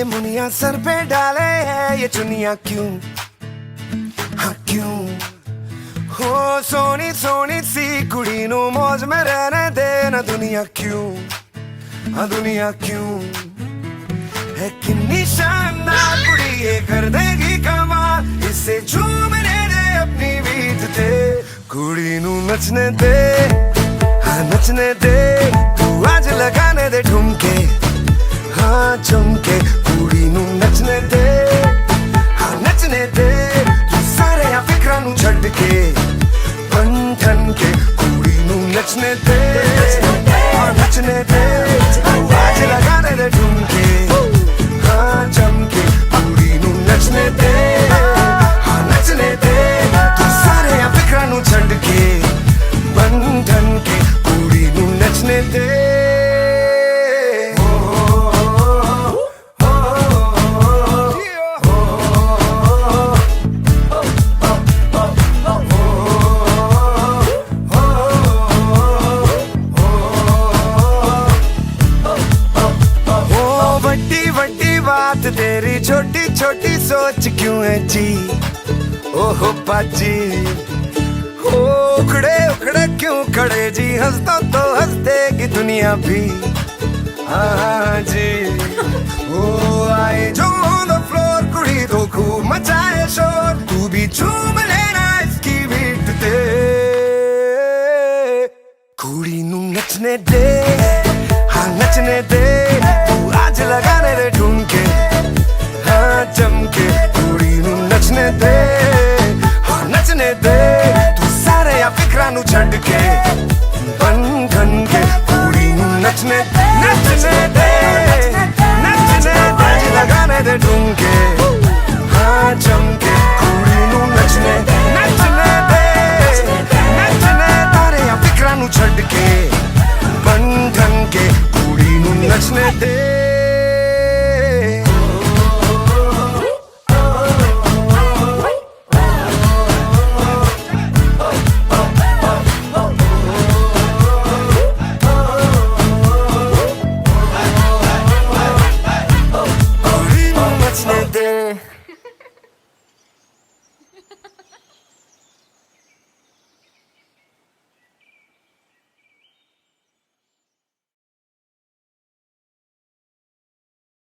ये मुनिया सर पे डाले है ये चुनिया क्यों, हाँ क्यों। हो सोनी सोनी सी कुड़ी नू मौज में रहने देना दुनिया क्यों, हाँ दुनिया क्यों। है कितनी शानदार कुड़ी ये कर देगी कमाल, इसे झूमने दे अपनी बीत ते। कुड़ी नू नचने दे, हाँ नचने दे, तू आज लगाने दे ठुमके, हाँ चमके। कुड़ी नू नचने दे, हाँ नचने दे, तू सारे आ फिक्रा नू छड्ड के बन ठन के। कुड़ी नू नचने दे, हाँ नचने दे, तू आज लगाने दे ठुमके, हाँ चमके। कुड़ी नू नचने दे, हाँ नचने दे, तू सारे आ फिक्रा नू छड्ड के बन ठन के। कुड़ी नू नचने दे। बात तेरी छोटी छोटी सोच क्यों है जी, ओहो बाजी। हो उखड़े उखड़े क्यों खड़े जी, हंसता तो हंस देगी दुनिया भी, हाँ जी। ओ आए जो ऑन द फ्लोर कुड़ी तो खूब मचाए शोर, तू भी झूम लेना इसकी बीट ते। कुड़ी नू नचने दे, हाँ नचने दे, तू आज लगाने दे ठुमके, हाँ चमके। कुड़ी नू नचने दे, हाँ नचने दे, तू सारे आ फिक्रा नू छड्ड के बन ठन